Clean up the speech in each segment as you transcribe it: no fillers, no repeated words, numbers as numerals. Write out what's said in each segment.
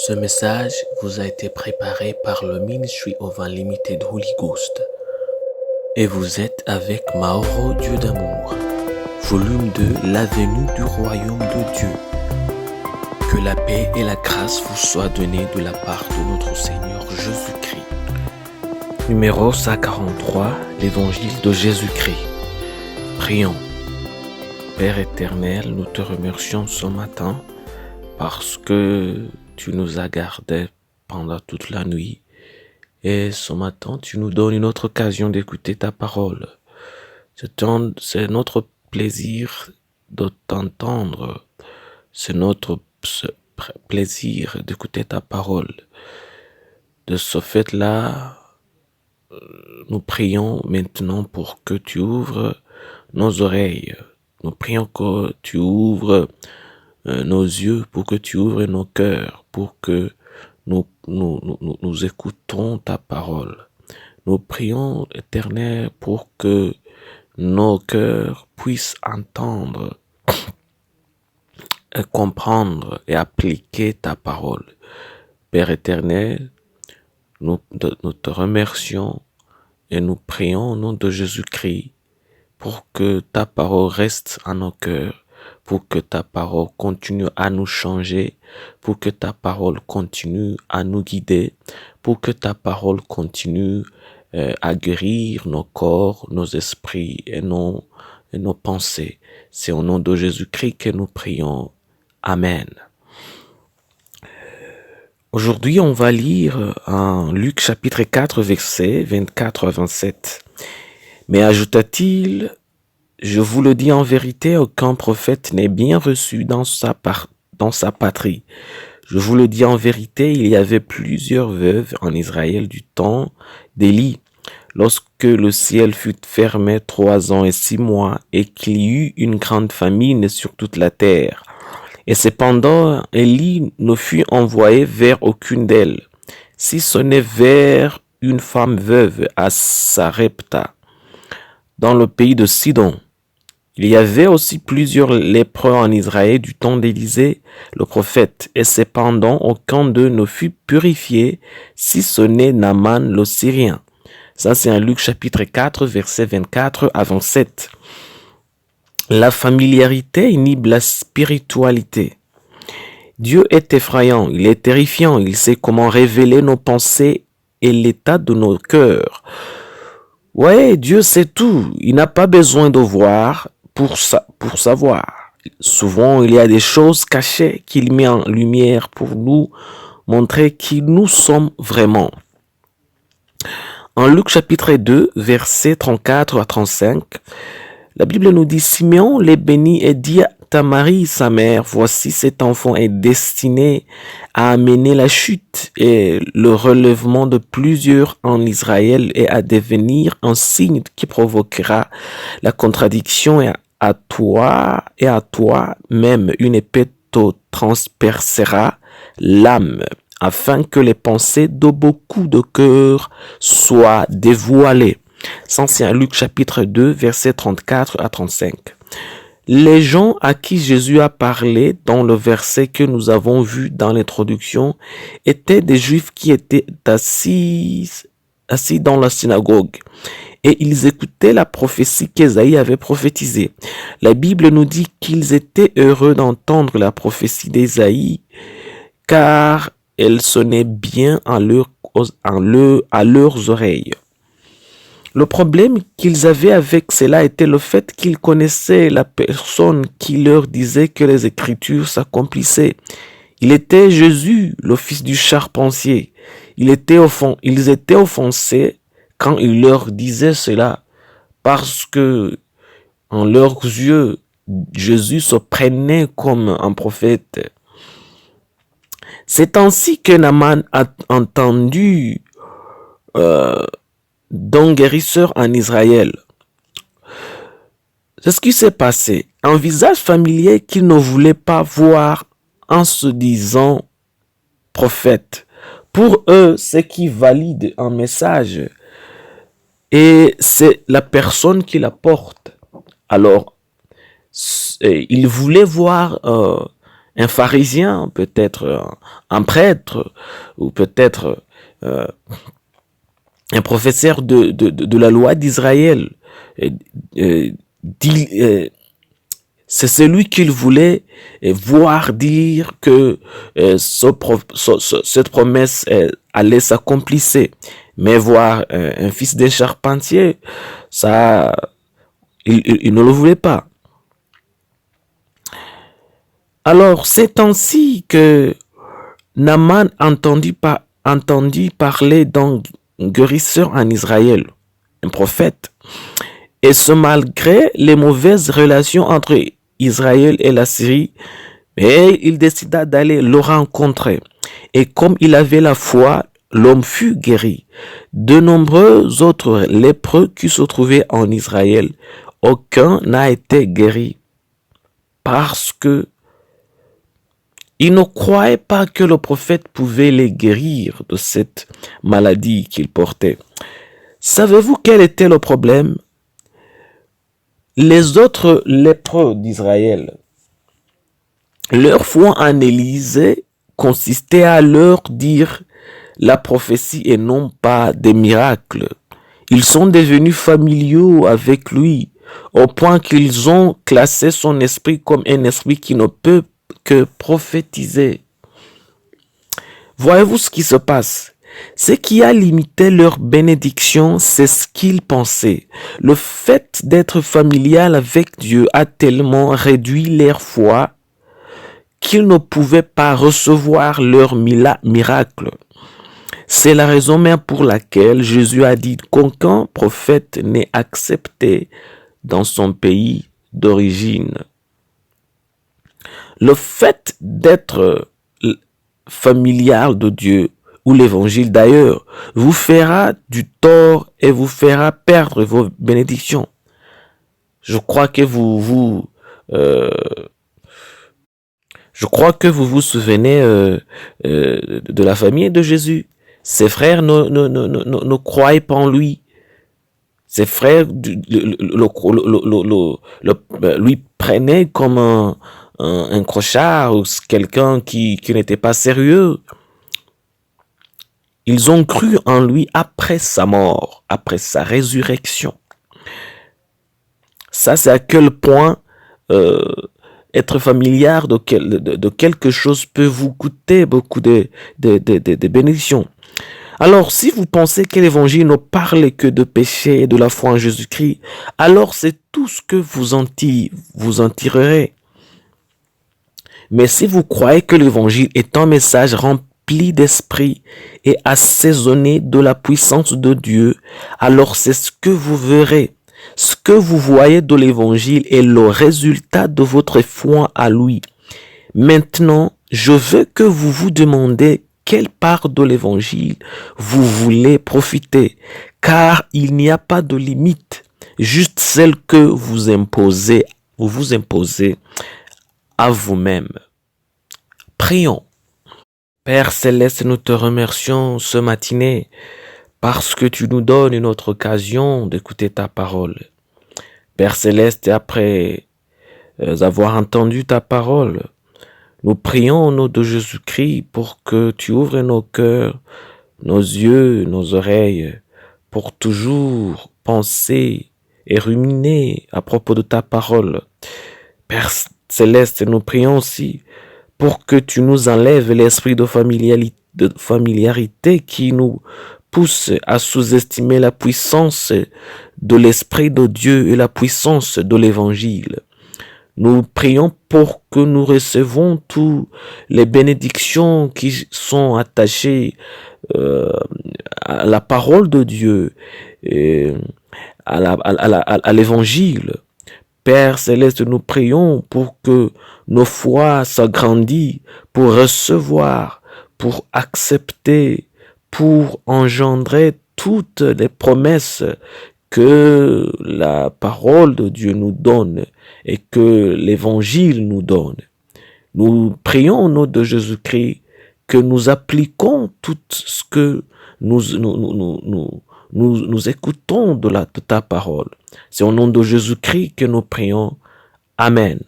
Ce message vous a été préparé par le Ministry of Unlimited Holy Ghost. Et vous êtes avec Mauro Dieu d'amour, volume 2, la venue du royaume de Dieu. Que la paix et la grâce vous soient données de la part de notre Seigneur Jésus-Christ. Numéro 143, l'évangile de Jésus-Christ. Prions. Père éternel, nous te remercions ce matin parce que tu nous as gardés pendant toute la nuit. Et ce matin, tu nous donnes une autre occasion d'écouter ta parole. C'est notre plaisir de t'entendre. C'est notre plaisir d'écouter ta parole. De ce fait-là, nous prions maintenant pour que tu ouvres nos oreilles. Nous prions que tu ouvres nos yeux, pour que tu ouvres nos cœurs, pour que nous écoutons ta parole. Nous prions, Éternel, pour que nos cœurs puissent entendre, et comprendre et appliquer ta parole. Père éternel, nous te remercions et nous prions au nom de Jésus-Christ pour que ta parole reste en nos cœurs, pour que ta parole continue à nous changer, pour que ta parole continue à nous guider, pour que ta parole continue à guérir nos corps, nos esprits et nos pensées. C'est au nom de Jésus-Christ que nous prions. Amen. Aujourd'hui, on va lire en Luc chapitre 4, versets 24 à 27. Mais ajouta-t-il, je vous le dis en vérité, aucun prophète n'est bien reçu dans sa patrie. Je vous le dis en vérité, il y avait plusieurs veuves en Israël du temps d'Élie, lorsque le ciel fut fermé 3 ans et 6 mois, et qu'il y eut une grande famine sur toute la terre. Et cependant, Élie ne fut envoyé vers aucune d'elles, si ce n'est vers une femme veuve à Sarepta, dans le pays de Sidon. Il y avait aussi plusieurs lépreux en Israël du temps d'Élisée, le prophète, et cependant aucun d'eux ne fut purifié, si ce n'est Naaman le Syrien. Ça, c'est en Luc chapitre 4, versets 24 à 27. La familiarité inhibe la spiritualité. Dieu est effrayant, il est terrifiant, il sait comment révéler nos pensées et l'état de nos cœurs. Ouais, Dieu sait tout, il n'a pas besoin de voir pour savoir. Souvent, il y a des choses cachées qu'il met en lumière pour nous montrer qui nous sommes vraiment. En Luc chapitre 2, versets 34 à 35, la Bible nous dit, Simeon les bénit et dit à Marie, sa mère, voici cet enfant est destiné à amener la chute et le relèvement de plusieurs en Israël et à devenir un signe qui provoquera la contradiction et à toi même une épée te transpercera l'âme, afin que les pensées de beaucoup de cœurs soient dévoilées. Ça, c'est Luc chapitre 2, versets 34 à 35. Les gens à qui Jésus a parlé dans le verset que nous avons vu dans l'introduction étaient des Juifs qui étaient assis dans la synagogue et ils écoutaient la prophétie qu'Ésaïe avait prophétisée. La Bible nous dit qu'ils étaient heureux d'entendre la prophétie d'Ésaïe car elle sonnait bien à leurs oreilles. Le problème qu'ils avaient avec cela était le fait qu'ils connaissaient la personne qui leur disait que les Écritures s'accomplissaient. Il était Jésus, le fils du charpentier. Ils étaient offensés quand il leur disait cela, parce que en leurs yeux, Jésus se prenait comme un prophète. C'est ainsi que Naaman a entendu d'un guérisseur en Israël. C'est ce qui s'est passé. Un visage familier qu'il ne voulait pas voir en se disant prophète. Pour eux, ce qui valide un message, et c'est la personne qui l'apporte. Alors, il voulait voir un pharisien, peut-être un prêtre, ou peut-être un professeur de la loi d'Israël. C'est celui qu'il voulait voir dire que cette promesse allait s'accomplir. Mais voir un fils d'un charpentier, ça, il ne le voulait pas. Alors, c'est ainsi que Naaman entendit parler d'un guérisseur en Israël, un prophète. Et ce malgré les mauvaises relations entre Israël et la Syrie, mais il décida d'aller le rencontrer. Et comme il avait la foi, l'homme fut guéri. De nombreux autres lépreux qui se trouvaient en Israël, aucun n'a été guéri parce que ils ne croyaient pas que le prophète pouvait les guérir de cette maladie qu'ils portaient. Savez-vous quel était le problème? Les autres lépreux d'Israël, leur foi en Élisée consistait à leur dire la prophétie et non pas des miracles. Ils sont devenus familiaux avec lui, au point qu'ils ont classé son esprit comme un esprit qui ne peut que prophétiser. Voyez-vous ce qui se passe? Ce qui a limité leur bénédiction, c'est ce qu'ils pensaient. Le fait d'être familial avec Dieu a tellement réduit leur foi qu'ils ne pouvaient pas recevoir leur miracle. C'est la raison même pour laquelle Jésus a dit qu'aucun prophète n'est accepté dans son pays d'origine. Le fait d'être familial de Dieu ou l'évangile d'ailleurs vous fera du tort et vous fera perdre vos bénédictions. Je crois que vous vous souvenez de la famille de Jésus. Ses frères ne croyaient pas en lui. Ses frères lui prenaient comme un crochard ou quelqu'un qui n'était pas sérieux. Ils ont cru en lui après sa mort, après sa résurrection. Ça, c'est à quel point être familiar de quelque chose peut vous coûter beaucoup de bénédictions. Alors, si vous pensez que l'évangile ne parle que de péché et de la foi en Jésus-Christ, alors c'est tout ce que vous en tirerez. Mais si vous croyez que l'évangile est un message rempli d'esprit et assaisonné de la puissance de Dieu, alors c'est ce que vous verrez. Ce que vous voyez de l'évangile est le résultat de votre foi à lui. Maintenant, je veux que vous vous demandez quelle part de l'évangile vous voulez profiter, car il n'y a pas de limite, juste celle que vous vous imposez à vous-même. Prions. Père Céleste, nous te remercions ce matinée parce que tu nous donnes une autre occasion d'écouter ta parole. Père Céleste, après avoir entendu ta parole, nous prions au nom de Jésus-Christ pour que tu ouvres nos cœurs, nos yeux, nos oreilles, pour toujours penser et ruminer à propos de ta parole. Père Céleste, nous prions aussi pour que tu nous enlèves l'esprit de familiarité qui nous pousse à sous-estimer la puissance de l'Esprit de Dieu et la puissance de l'Évangile. Nous prions pour que nous recevons toutes les bénédictions qui sont attachées à la parole de Dieu, et à l'Évangile. Père Céleste, nous prions pour que nos foi s'agrandissent, pour recevoir, pour accepter, pour engendrer toutes les promesses que la parole de Dieu nous donne et que l'Évangile nous donne. Nous prions au nom de Jésus-Christ que nous appliquons tout ce que nous écoutons de ta parole. C'est au nom de Jésus-Christ que nous prions. Amen.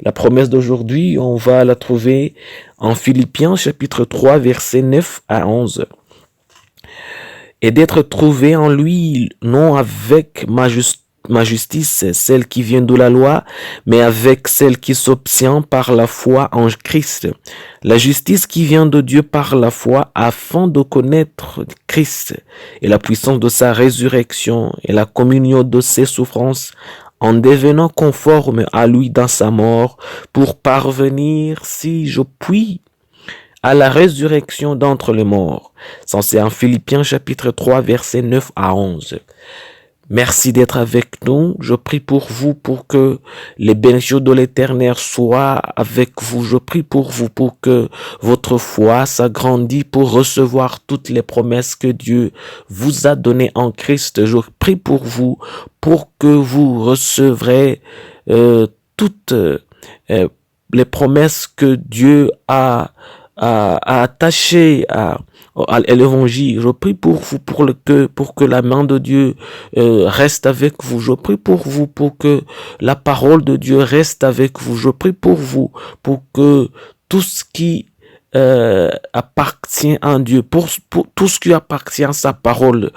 La promesse d'aujourd'hui, on va la trouver en Philippiens chapitre 3, versets 9 à 11. Et d'être trouvé en lui, non avec ma justice, celle qui vient de la loi, mais avec celle qui s'obtient par la foi en Christ. La justice qui vient de Dieu par la foi, afin de connaître Christ et la puissance de sa résurrection et la communion de ses souffrances, en devenant conforme à lui dans sa mort, pour parvenir, si je puis, à la résurrection d'entre les morts. Ça, c'est en Philippiens chapitre 3, versets 9 à 11. Merci d'être avec nous. Je prie pour vous, pour que les bénédictions de l'Éternel soient avec vous. Je prie pour vous, pour que votre foi s'agrandisse pour recevoir toutes les promesses que Dieu vous a données en Christ. Je prie pour vous, pour que vous recevrez toutes les promesses que Dieu a attaché à l'évangile. Je prie pour vous, pour que la main de Dieu reste avec vous. Je prie pour vous, pour que la parole de Dieu reste avec vous. Je prie pour vous, pour que tout ce qui appartient à Dieu, pour tout ce qui appartient à sa parole,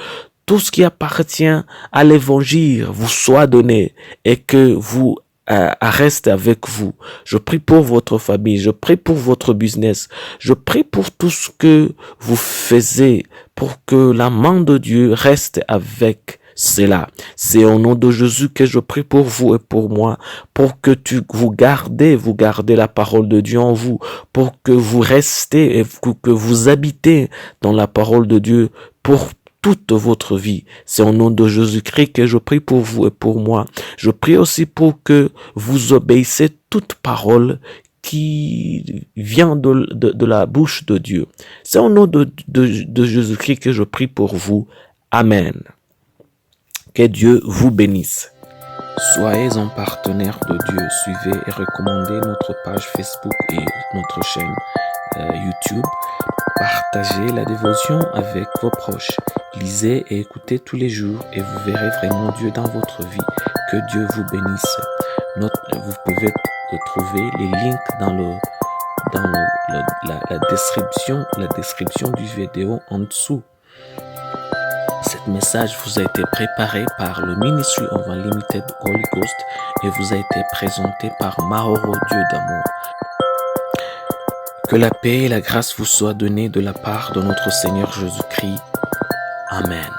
tout ce qui appartient à l'évangile vous soit donné et que vous reste avec vous. Je prie pour votre famille, je prie pour votre business, je prie pour tout ce que vous faites, pour que la main de Dieu reste avec cela. C'est au nom de Jésus que je prie pour vous et pour moi, pour que vous gardez la parole de Dieu en vous, pour que vous restez et que vous habitez dans la parole de Dieu pour toute votre vie. C'est au nom de Jésus-Christ que je prie pour vous et pour moi. Je prie aussi pour que vous obéissez toute parole qui vient de la bouche de Dieu. C'est au nom de Jésus-Christ que je prie pour vous. Amen. Que Dieu vous bénisse. Soyez un partenaire de Dieu. Suivez et recommandez notre page Facebook et notre chaîne YouTube. Partagez la dévotion avec vos proches. Lisez et écoutez tous les jours et vous verrez vraiment Dieu dans votre vie. Que Dieu vous bénisse. Vous pouvez trouver les links dans la description du vidéo en dessous. Cet message vous a été préparé par le Ministry of Unlimited Holy Ghost et vous a été présenté par Mahoro Dieu d'amour. Que la paix et la grâce vous soient données de la part de notre Seigneur Jésus-Christ. Amen.